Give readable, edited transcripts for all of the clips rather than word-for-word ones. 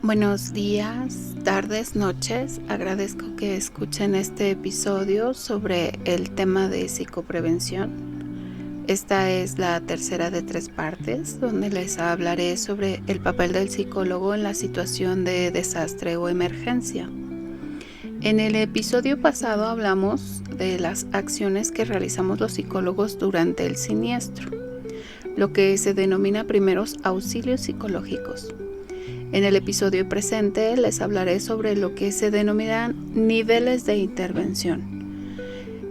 Buenos días, tardes, noches. Agradezco que escuchen este episodio sobre el tema de psicoprevención. Esta es la tercera de 3 partes, donde les hablaré sobre el papel del psicólogo en la situación de desastre o emergencia. En el episodio pasado hablamos de las acciones que realizamos los psicólogos durante el siniestro, lo que se denomina primeros auxilios psicológicos. En el episodio presente les hablaré sobre lo que se denominan niveles de intervención.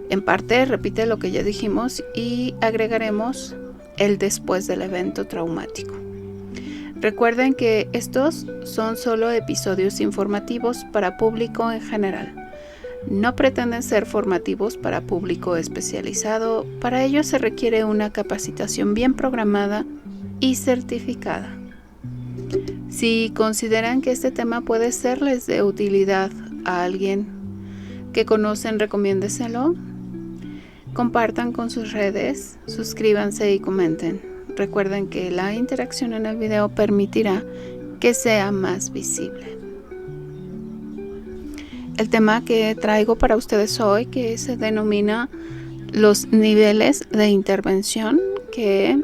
En parte repite lo que ya dijimos y agregaremos el después del evento traumático. Recuerden que estos son solo episodios informativos para público en general. No pretenden ser formativos para público especializado. Para ello se requiere una capacitación bien programada y certificada. Si consideran que este tema puede serles de utilidad a alguien que conocen, recomiéndeselo. Compartan con sus redes, suscríbanse y comenten. Recuerden que la interacción en el video permitirá que sea más visible. El tema que traigo para ustedes hoy, que se denomina los niveles de intervención, que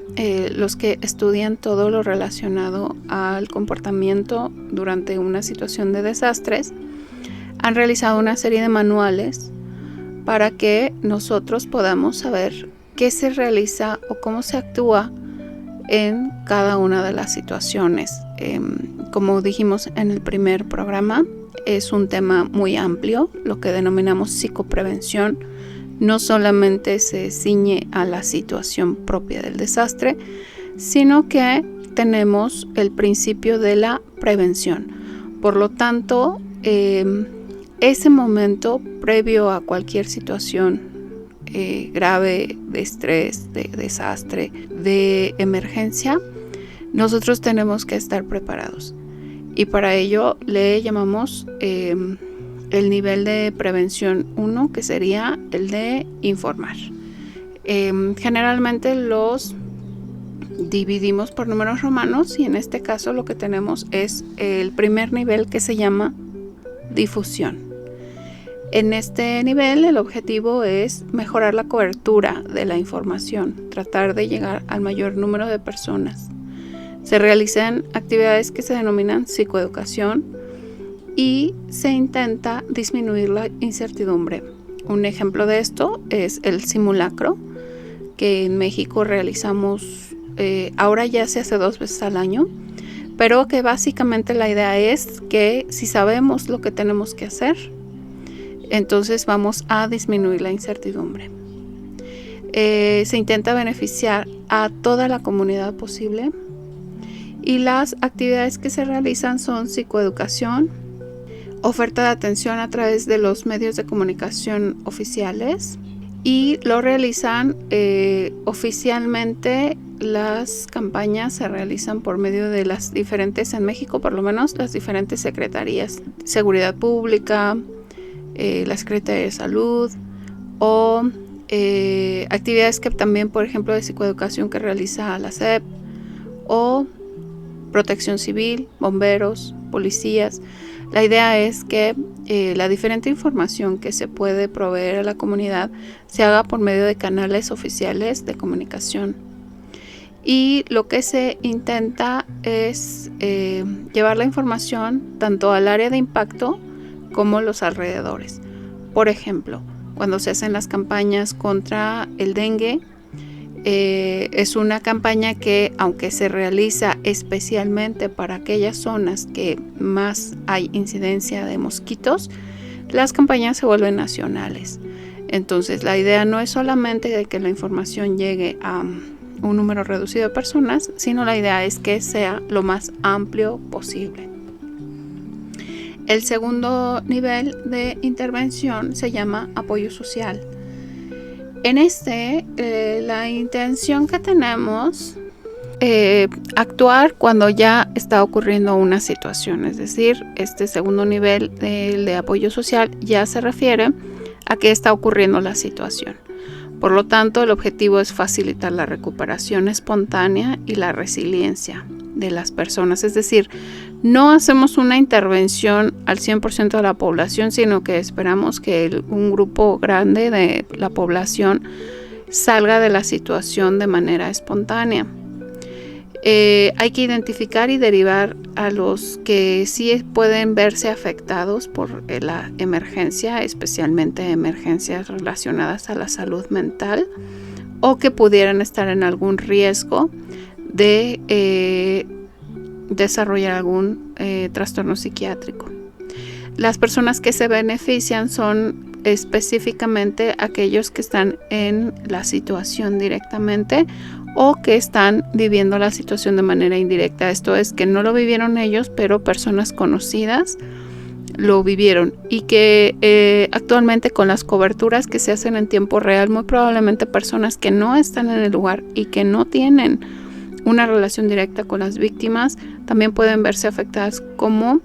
los que estudian todo lo relacionado al comportamiento durante una situación de desastres han realizado una serie de manuales para que nosotros podamos saber qué se realiza o cómo se actúa en cada una de las situaciones. Como dijimos en el primer programa, es un tema muy amplio, lo que denominamos psicoprevención. No solamente se ciñe a la situación propia del desastre, sino que tenemos el principio de la prevención. Por lo tanto, ese momento previo a cualquier situación grave de estrés, de desastre, de emergencia, nosotros tenemos que estar preparados. Y para ello le llamamos el nivel de prevención 1, que sería el de informar. Generalmente los dividimos por números romanos y en este caso lo que tenemos es el primer nivel, que se llama difusión. En este nivel el objetivo es mejorar la cobertura de la información, tratar de llegar al mayor número de personas. Se realizan actividades que se denominan psicoeducación y se intenta disminuir la incertidumbre. Un ejemplo de esto es el simulacro, que en México realizamos, ahora ya se hace 2 veces al año, pero que básicamente la idea es que si sabemos lo que tenemos que hacer, entonces vamos a disminuir la incertidumbre. Se intenta beneficiar a toda la comunidad posible y las actividades que se realizan son psicoeducación, oferta de atención a través de los medios de comunicación oficiales, y lo realizan oficialmente. Las campañas se realizan por medio de las diferentes, en México por lo menos, las diferentes secretarías: Seguridad Pública, la Secretaría de Salud, o actividades que también, por ejemplo, de psicoeducación que realiza la SEP, o Protección Civil, bomberos, policías. La idea es que la diferente información que se puede proveer a la comunidad se haga por medio de canales oficiales de comunicación. Y lo que se intenta es llevar la información tanto al área de impacto como los alrededores. Por ejemplo, cuando se hacen las campañas contra el dengue, es una campaña que, aunque se realiza especialmente para aquellas zonas que más hay incidencia de mosquitos, las campañas se vuelven nacionales. Entonces la idea no es solamente de que la información llegue a un número reducido de personas, sino la idea es que sea lo más amplio posible. El segundo nivel de intervención se llama apoyo social. En la intención que tenemos, actuar cuando ya está ocurriendo una situación, es decir, este segundo nivel de apoyo social ya se refiere a que está ocurriendo la situación. Por lo tanto, el objetivo es facilitar la recuperación espontánea y la resiliencia de las personas. Es decir, no hacemos una intervención al 100% de la población, sino que esperamos que un grupo grande de la población salga de la situación de manera espontánea. Hay que identificar y derivar a los que sí pueden verse afectados por la emergencia, especialmente emergencias relacionadas a la salud mental, o que pudieran estar en algún riesgo de desarrollar algún trastorno psiquiátrico. Las personas que se benefician son específicamente aquellos que están en la situación directamente o que están viviendo la situación de manera indirecta. Esto es, que no lo vivieron ellos, pero personas conocidas lo vivieron, y que actualmente, con las coberturas que se hacen en tiempo real, muy probablemente personas que no están en el lugar y que no tienen una relación directa con las víctimas también pueden verse afectadas como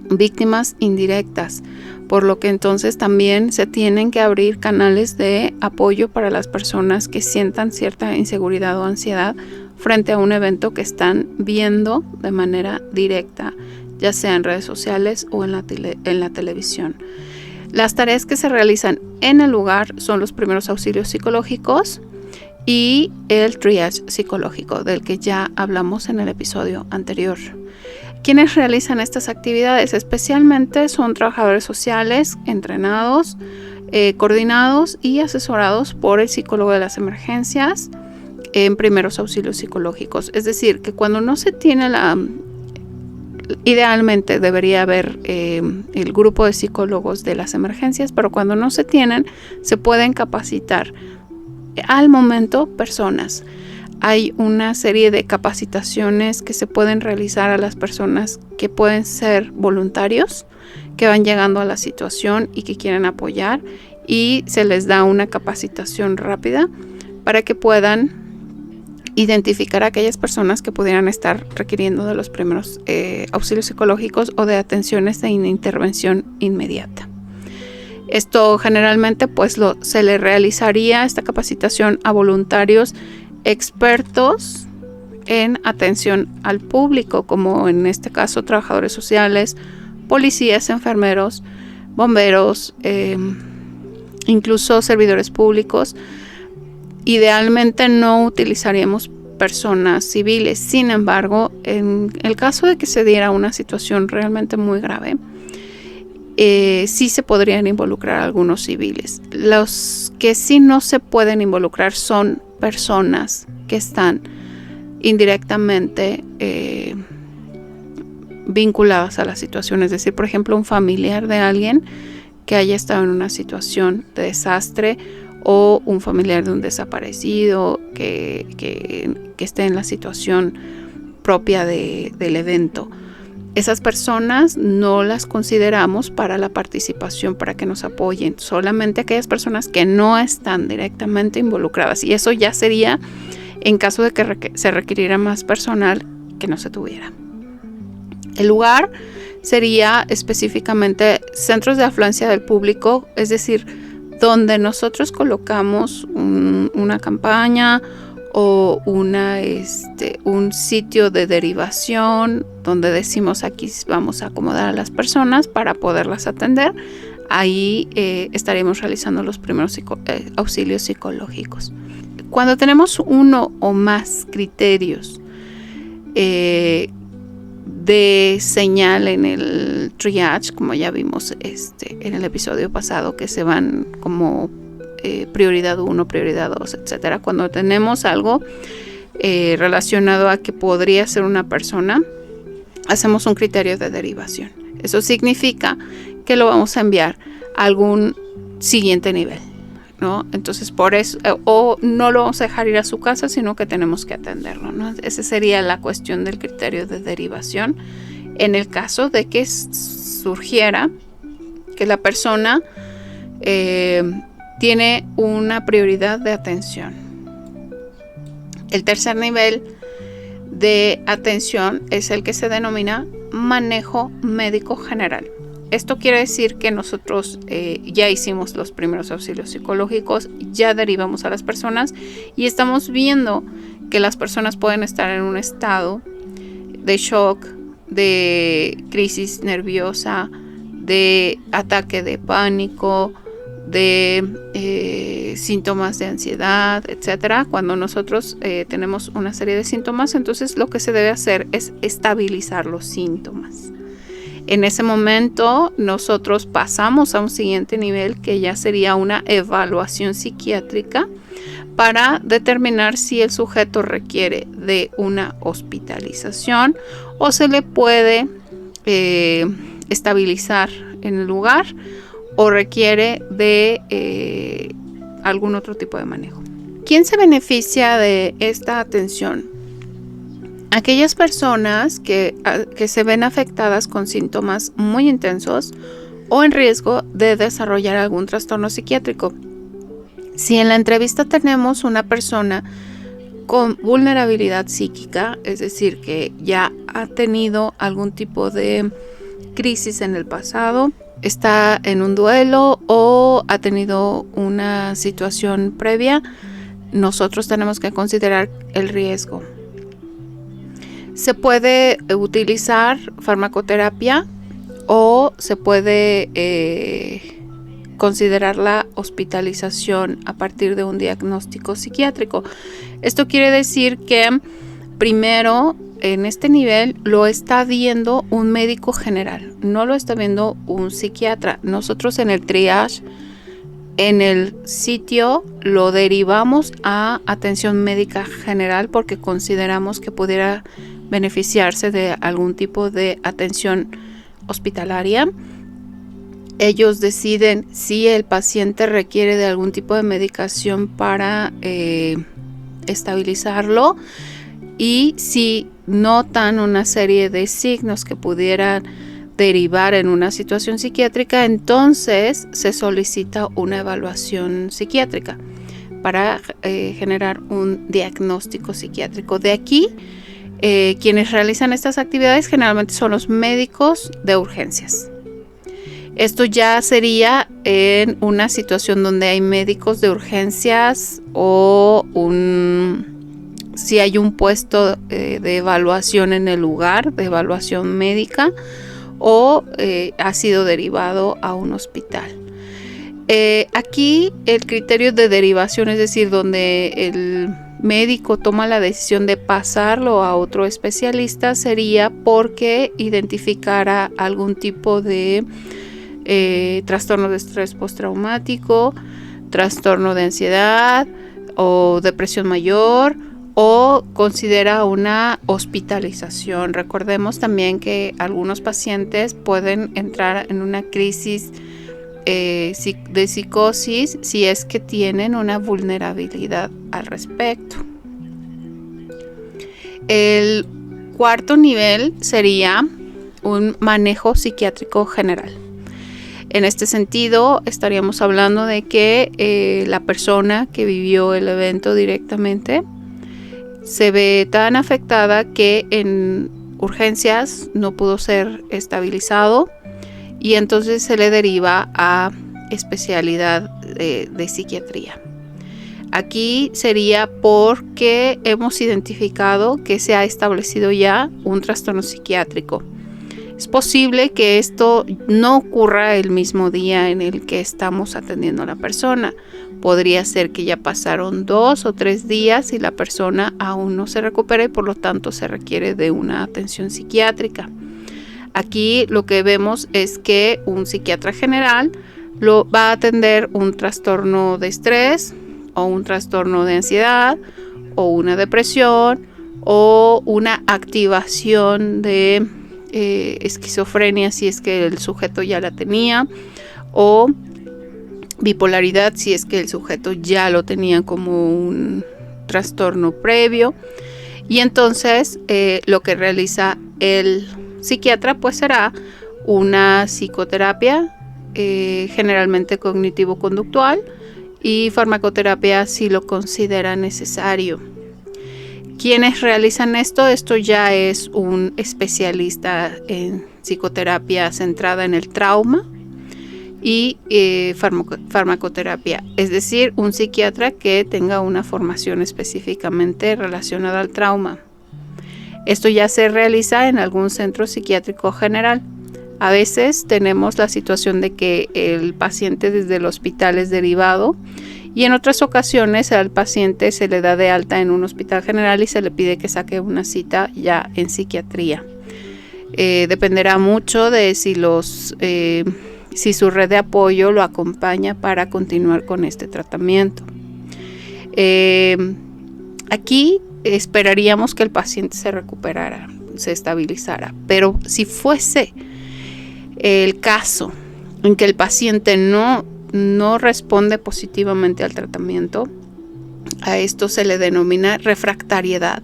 víctimas indirectas, por lo que entonces también se tienen que abrir canales de apoyo para las personas que sientan cierta inseguridad o ansiedad frente a un evento que están viendo de manera directa, ya sea en redes sociales o en la televisión. Las tareas que se realizan en el lugar son los primeros auxilios psicológicos y el triage psicológico, del que ya hablamos en el episodio anterior. Quienes realizan estas actividades especialmente son trabajadores sociales entrenados, coordinados y asesorados por el psicólogo de las emergencias en primeros auxilios psicológicos. Es decir, que cuando no se tiene idealmente debería haber el grupo de psicólogos de las emergencias, pero cuando no se tienen, se pueden capacitar al momento personas. Hay una serie de capacitaciones que se pueden realizar a las personas que pueden ser voluntarios, que van llegando a la situación y que quieren apoyar, y se les da una capacitación rápida para que puedan identificar a aquellas personas que pudieran estar requiriendo de los primeros auxilios psicológicos o de atenciones de intervención inmediata. Esto generalmente se le realizaría esta capacitación a voluntarios expertos en atención al público, como en este caso trabajadores sociales, policías, enfermeros, bomberos, incluso servidores públicos. Idealmente no utilizaríamos personas civiles. Sin embargo, en el caso de que se diera una situación realmente muy grave, sí se podrían involucrar algunos civiles. Los que sí no se pueden involucrar son personas que están indirectamente vinculadas a la situación. Es decir, por ejemplo, un familiar de alguien que haya estado en una situación de desastre, o un familiar de un desaparecido que esté en la situación propia del evento. Esas personas no las consideramos para la participación, para que nos apoyen, solamente aquellas personas que no están directamente involucradas, y eso ya sería en caso de que se requiriera más personal que no se tuviera. El lugar sería específicamente centros de afluencia del público, es decir, donde nosotros colocamos una campaña o un sitio de derivación donde decimos: aquí vamos a acomodar a las personas para poderlas atender. Ahí estaremos realizando los primeros auxilios psicológicos. Cuando tenemos uno o más criterios de señal en el triage, como ya vimos en el episodio pasado, que se van como prioridad 1, prioridad 2, etcétera. Cuando tenemos algo relacionado a que podría ser una persona, hacemos un criterio de derivación. Eso significa que lo vamos a enviar a algún siguiente nivel, ¿no? Entonces, por eso, o no lo vamos a dejar ir a su casa, sino que tenemos que atenderlo, ¿no? Esa sería la cuestión del criterio de derivación en el caso de que surgiera que la persona tiene una prioridad de atención. El tercer nivel de atención es el que se denomina manejo médico general. Esto quiere decir que nosotros ya hicimos los primeros auxilios psicológicos, ya derivamos a las personas y estamos viendo que las personas pueden estar en un estado de shock, de crisis nerviosa, de ataque de pánico, de síntomas de ansiedad, etcétera. Cuando nosotros tenemos una serie de síntomas, entonces lo que se debe hacer es estabilizar los síntomas. En ese momento nosotros pasamos a un siguiente nivel, que ya sería una evaluación psiquiátrica para determinar si el sujeto requiere de una hospitalización o se le puede estabilizar en el lugar o requiere de algún otro tipo de manejo. ¿Quién se beneficia de esta atención? Aquellas personas que se ven afectadas con síntomas muy intensos o en riesgo de desarrollar algún trastorno psiquiátrico. Si en la entrevista tenemos una persona con vulnerabilidad psíquica, es decir, que ya ha tenido algún tipo de crisis en el pasado, está en un duelo o ha tenido una situación previa, nosotros tenemos que considerar el riesgo. Se puede utilizar farmacoterapia o se puede considerar la hospitalización a partir de un diagnóstico psiquiátrico. Esto quiere decir que primero en este nivel lo está viendo un médico general, no lo está viendo un psiquiatra. Nosotros en el triage, en el sitio, lo derivamos a atención médica general porque consideramos que pudiera beneficiarse de algún tipo de atención hospitalaria. Ellos deciden si el paciente requiere de algún tipo de medicación para estabilizarlo, y si notan una serie de signos que pudieran derivar en una situación psiquiátrica, entonces se solicita una evaluación psiquiátrica para generar un diagnóstico psiquiátrico. De aquí, quienes realizan estas actividades generalmente son los médicos de urgencias. Esto ya sería en una situación donde hay médicos de urgencias o si hay un puesto de evaluación en el lugar, de evaluación médica, o ha sido derivado a un hospital. Aquí el criterio de derivación, es decir, donde el médico toma la decisión de pasarlo a otro especialista, sería porque identificara algún tipo de trastorno de estrés postraumático, trastorno de ansiedad o depresión mayor, o considera una hospitalización. Recordemos también que algunos pacientes pueden entrar en una crisis de psicosis si es que tienen una vulnerabilidad al respecto. El cuarto nivel sería un manejo psiquiátrico general. En este sentido, estaríamos hablando de que la persona que vivió el evento directamente se ve tan afectada que en urgencias no pudo ser estabilizado y entonces se le deriva a especialidad de psiquiatría. Aquí sería porque hemos identificado que se ha establecido ya un trastorno psiquiátrico. Es posible que esto no ocurra el mismo día en el que estamos atendiendo a la persona. Podría ser que ya pasaron 2 o 3 días y la persona aún no se recupera y por lo tanto se requiere de una atención psiquiátrica. Aquí lo que vemos es que un psiquiatra general lo va a atender un trastorno de estrés o un trastorno de ansiedad o una depresión o una activación de esquizofrenia si es que el sujeto ya la tenía, o bipolaridad si es que el sujeto ya lo tenía como un trastorno previo. Y entonces lo que realiza el psiquiatra pues será una psicoterapia, generalmente cognitivo-conductual, y farmacoterapia si lo considera necesario. Quienes realizan esto ya es un especialista en psicoterapia centrada en el trauma y farmacoterapia, es decir, un psiquiatra que tenga una formación específicamente relacionada al trauma. Esto ya se realiza en algún centro psiquiátrico general. A veces tenemos la situación de que el paciente desde el hospital es derivado y en otras ocasiones al paciente se le da de alta en un hospital general y se le pide que saque una cita ya en psiquiatría. Dependerá mucho de si su red de apoyo lo acompaña para continuar con este tratamiento. Aquí esperaríamos que el paciente se recuperara, se estabilizara, pero si fuese el caso en que el paciente no responde positivamente al tratamiento, a esto se le denomina refractariedad,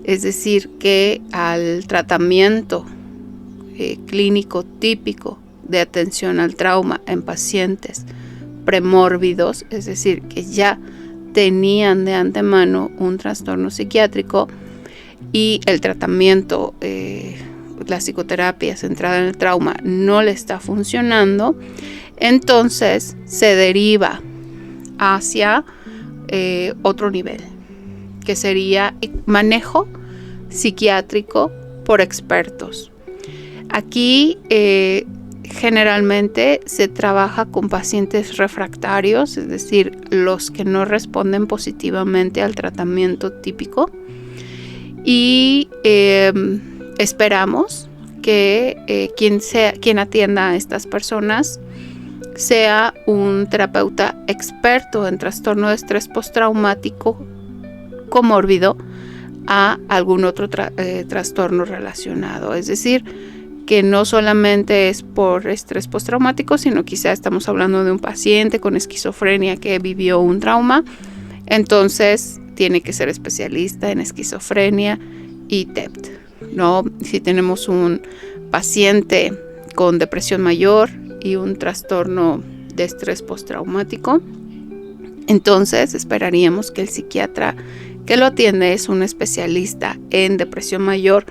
es decir, que al tratamiento clínico típico de atención al trauma en pacientes premórbidos, es decir, que ya tenían de antemano un trastorno psiquiátrico y el tratamiento, la psicoterapia centrada en el trauma no le está funcionando, entonces se deriva hacia otro nivel, que sería manejo psiquiátrico por expertos. Aquí generalmente se trabaja con pacientes refractarios, es decir, los que no responden positivamente al tratamiento típico, y esperamos que quien atienda a estas personas sea un terapeuta experto en trastorno de estrés postraumático comórbido a algún otro trastorno relacionado, es decir, que no solamente es por estrés postraumático, sino quizá estamos hablando de un paciente con esquizofrenia que vivió un trauma, entonces tiene que ser especialista en esquizofrenia y TEPT, ¿no? Si tenemos un paciente con depresión mayor y un trastorno de estrés postraumático, entonces esperaríamos que el psiquiatra que lo atiende es un especialista en depresión mayor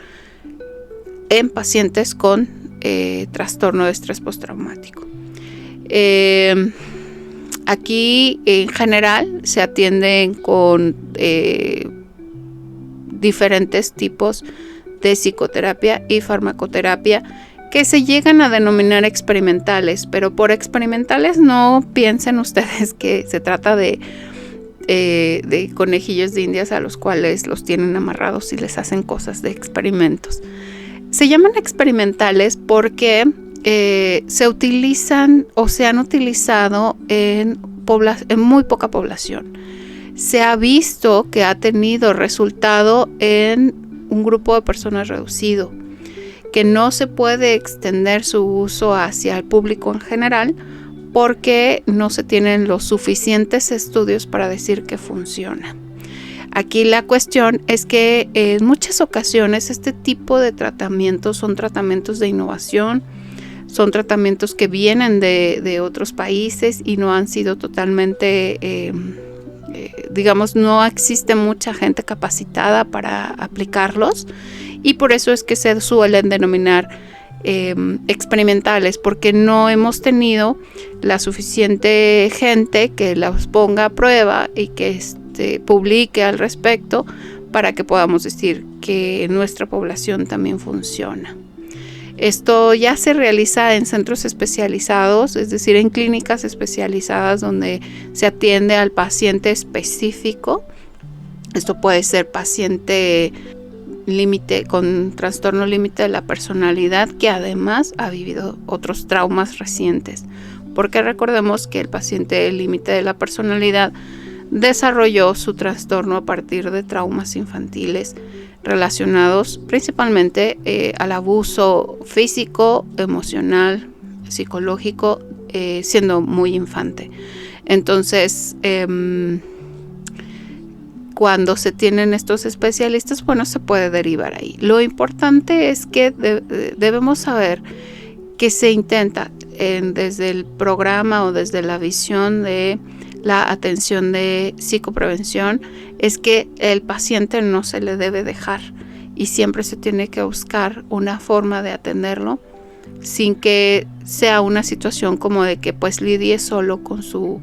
en pacientes con trastorno de estrés postraumático. Aquí en general se atienden con diferentes tipos de psicoterapia y farmacoterapia que se llegan a denominar experimentales, pero por experimentales no piensen ustedes que se trata de conejillos de indias a los cuales los tienen amarrados y les hacen cosas de experimentos. Se llaman experimentales porque se utilizan o se han utilizado en muy poca población. Se ha visto que ha tenido resultado en un grupo de personas reducido, que no se puede extender su uso hacia el público en general porque no se tienen los suficientes estudios para decir que funciona. Aquí la cuestión es que en muchas ocasiones este tipo de tratamientos son tratamientos de innovación, son tratamientos que vienen de otros países y no han sido totalmente, no existe mucha gente capacitada para aplicarlos y por eso es que se suelen denominar experimentales, porque no hemos tenido la suficiente gente que los ponga a prueba y que publique al respecto para que podamos decir que nuestra población también funciona. Esto ya se realiza en centros especializados, es decir, en clínicas especializadas donde se atiende al paciente específico. Esto puede ser paciente límite con trastorno límite de la personalidad que además ha vivido otros traumas recientes, porque recordemos que el paciente límite de la personalidad desarrolló su trastorno a partir de traumas infantiles relacionados principalmente al abuso físico, emocional, psicológico, siendo muy infante. Entonces, cuando se tienen estos especialistas, bueno, se puede derivar ahí. Lo importante es que debemos saber que se intenta desde el programa o desde la visión de la atención de psicoprevención, es que el paciente no se le debe dejar y siempre se tiene que buscar una forma de atenderlo sin que sea una situación como de que pues lidie solo con su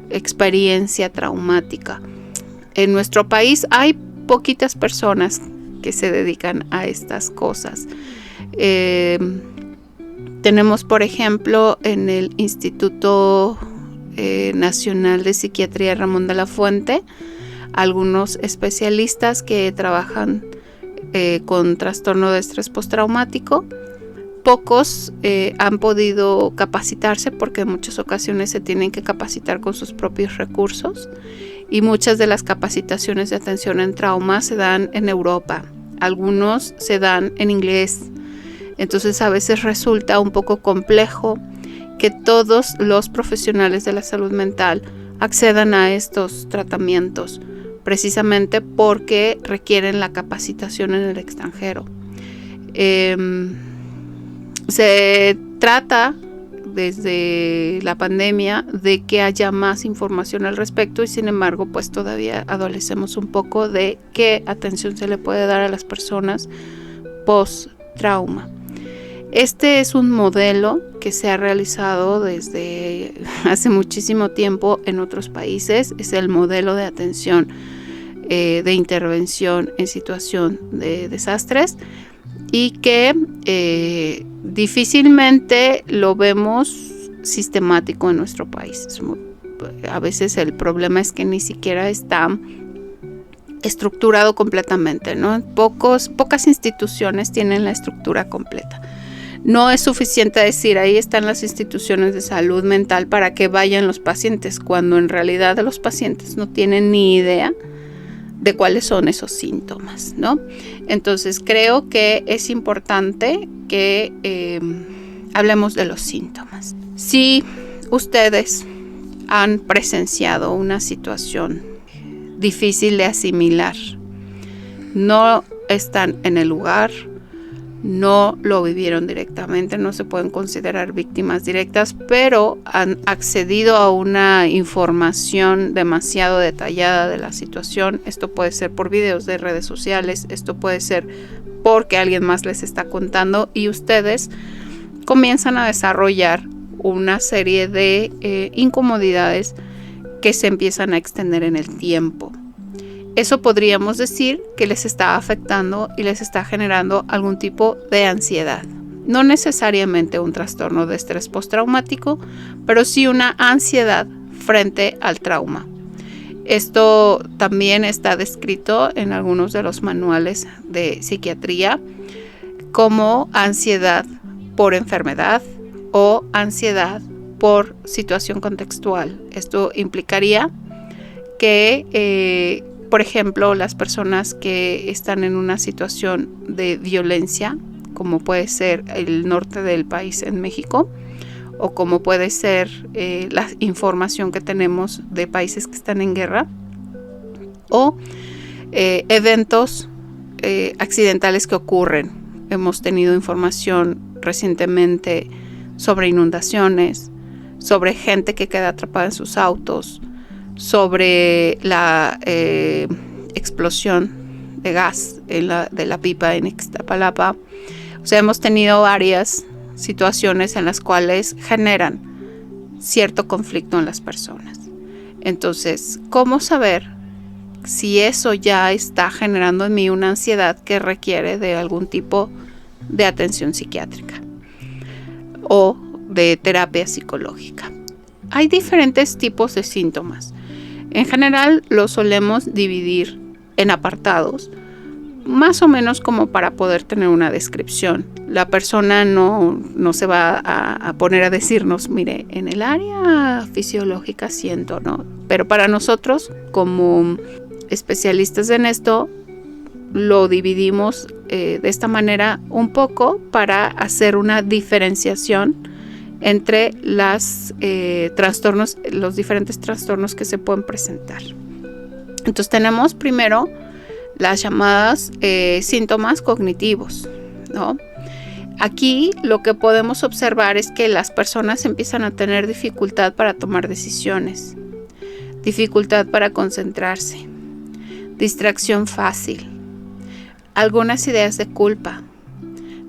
experiencia traumática. En nuestro país hay poquitas personas que se dedican a estas cosas. Tenemos, por ejemplo, en el Instituto Nacional de Psiquiatría Ramón de la Fuente, algunos especialistas que trabajan con trastorno de estrés postraumático. Pocos han podido capacitarse porque en muchas ocasiones se tienen que capacitar con sus propios recursos, y muchas de las capacitaciones de atención en trauma se dan en Europa, algunos se dan en inglés. Entonces a veces resulta un poco complejo que todos los profesionales de la salud mental accedan a estos tratamientos, precisamente porque requieren la capacitación en el extranjero. Se trata desde la pandemia de que haya más información al respecto, y sin embargo pues todavía adolecemos un poco de qué atención se le puede dar a las personas post-trauma. Este es un modelo que se ha realizado desde hace muchísimo tiempo en otros países. Es el modelo de atención de intervención en situación de desastres, y que difícilmente lo vemos sistemático en nuestro país. A veces el problema es que ni siquiera está estructurado completamente, ¿no? Pocas instituciones tienen la estructura completa. No es suficiente decir ahí están las instituciones de salud mental para que vayan los pacientes, cuando en realidad los pacientes no tienen ni idea de cuáles son esos síntomas, ¿no? Entonces creo que es importante que hablemos de los síntomas. Si ustedes han presenciado una situación difícil de asimilar, no están en el lugar, no lo vivieron directamente, no se pueden considerar víctimas directas, pero han accedido a una información demasiado detallada de la situación. Esto puede ser por videos de redes sociales, esto puede ser porque alguien más les está contando, y ustedes comienzan a desarrollar una serie de incomodidades que se empiezan a extender en el tiempo. Eso podríamos decir que les está afectando y les está generando algún tipo de ansiedad. No necesariamente un trastorno de estrés postraumático, pero sí una ansiedad frente al trauma. Esto también está descrito en algunos de los manuales de psiquiatría como ansiedad por enfermedad o ansiedad por situación contextual. Esto implicaría que por ejemplo, las personas que están en una situación de violencia, como puede ser el norte del país en México, o como puede ser la información que tenemos de países que están en guerra, o eventos accidentales que ocurren. Hemos tenido información recientemente sobre inundaciones, sobre gente que queda atrapada en sus autos, sobre la explosión de gas de la pipa en Ixtapalapa. O sea, hemos tenido varias situaciones en las cuales generan cierto conflicto en las personas. Entonces, ¿cómo saber si eso ya está generando en mí una ansiedad que requiere de algún tipo de atención psiquiátrica o de terapia psicológica? Hay diferentes tipos de síntomas. En general los solemos dividir en apartados, más o menos como para poder tener una descripción. La persona no se va a poner a decirnos, mire, en el área fisiológica siento, ¿no? Pero para nosotros, como especialistas en esto, lo dividimos de esta manera un poco para hacer una diferenciación entre los diferentes trastornos que se pueden presentar. Entonces tenemos primero las llamadas síntomas cognitivos, ¿no? Aquí lo que podemos observar es que las personas empiezan a tener dificultad para tomar decisiones, dificultad para concentrarse, distracción fácil, algunas ideas de culpa,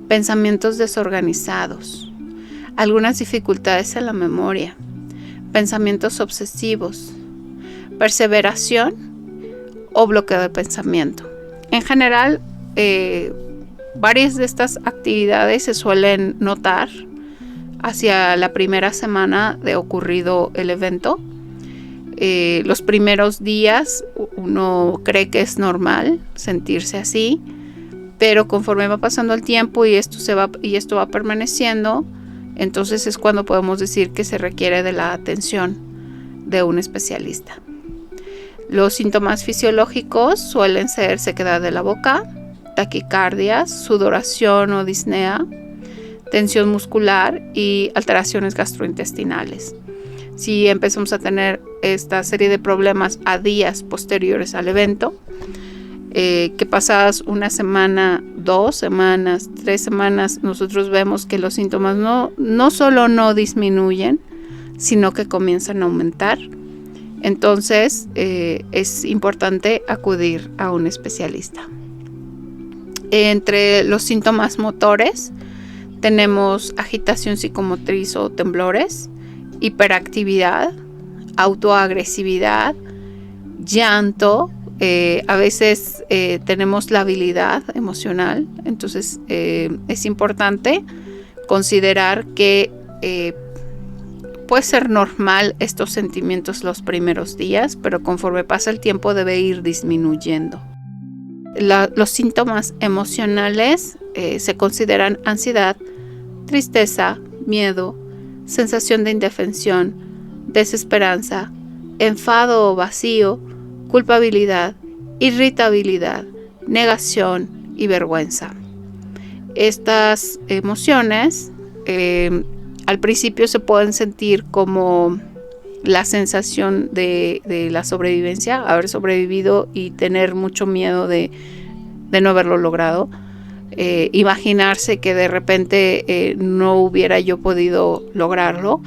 pensamientos desorganizados, algunas dificultades en la memoria, pensamientos obsesivos, perseveración o bloqueo de pensamiento. En general, varias de estas actividades se suelen notar hacia la primera semana de ocurrido el evento. Los primeros días uno cree que es normal sentirse así, pero conforme va pasando el tiempo y esto va permaneciendo, entonces es cuando podemos decir que se requiere de la atención de un especialista. Los síntomas fisiológicos suelen ser sequedad de la boca, taquicardias, sudoración o disnea, tensión muscular y alteraciones gastrointestinales. Si empezamos a tener esta serie de problemas a días posteriores al evento, que pasadas una semana, 2 semanas, 3 semanas, nosotros vemos que los síntomas no solo no disminuyen, sino que comienzan a aumentar. Entonces es importante acudir a un especialista. Entre los síntomas motores tenemos agitación psicomotriz o temblores, hiperactividad, autoagresividad, llanto. A veces tenemos labilidad emocional, entonces es importante considerar que puede ser normal estos sentimientos los primeros días, pero conforme pasa el tiempo debe ir disminuyendo. Los síntomas emocionales se consideran ansiedad, tristeza, miedo, sensación de indefensión, desesperanza, enfado o vacío, culpabilidad, irritabilidad, negación y vergüenza. Estas emociones al principio se pueden sentir como la sensación de la sobrevivencia, haber sobrevivido y tener mucho miedo de no haberlo logrado. Imaginarse que de repente no hubiera yo podido lograrlo,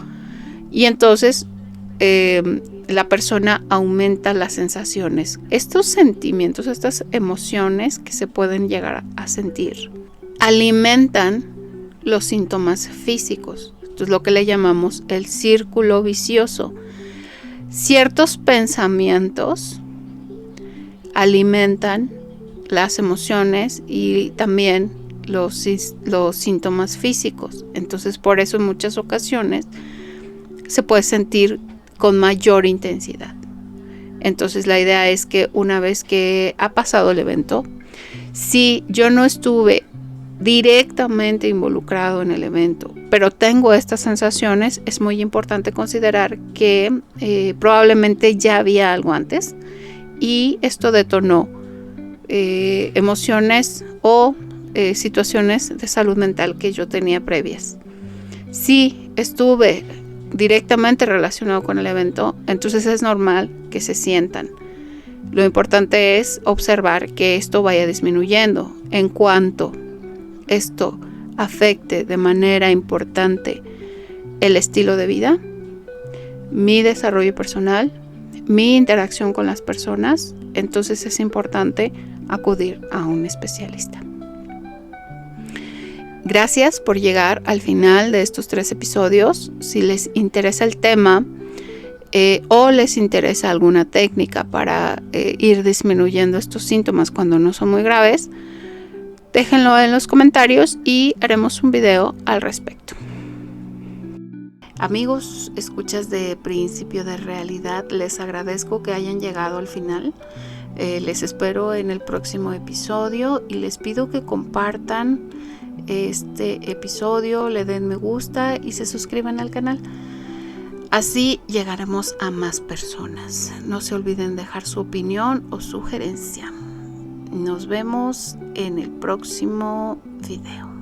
y entonces la persona aumenta las sensaciones. Estos sentimientos, estas emociones que se pueden llegar a sentir, alimentan los síntomas físicos. Esto es lo que le llamamos el círculo vicioso. Ciertos pensamientos alimentan las emociones y también los síntomas físicos. Entonces, por eso en muchas ocasiones se puede sentir con mayor intensidad. Entonces, la idea es que una vez que ha pasado el evento, si yo no estuve directamente involucrado en el evento, pero tengo estas sensaciones, es muy importante considerar que probablemente ya había algo antes y esto detonó emociones o situaciones de salud mental que yo tenía previas. Si estuve directamente relacionado con el evento, entonces es normal que se sientan. Lo importante es observar que esto vaya disminuyendo. En cuanto esto afecte de manera importante el estilo de vida, mi desarrollo personal, mi interacción con las personas, entonces es importante acudir a un especialista. Gracias por llegar al final de estos 3 episodios. Si les interesa el tema o les interesa alguna técnica para ir disminuyendo estos síntomas cuando no son muy graves, déjenlo en los comentarios y haremos un video al respecto. Amigos, escuchas de Principio de Realidad, les agradezco que hayan llegado al final. Les espero en el próximo episodio y les pido que compartan este episodio, le den me gusta y se suscriban al canal. Así llegaremos a más personas. No se olviden dejar su opinión o sugerencia. Nos vemos en el próximo video.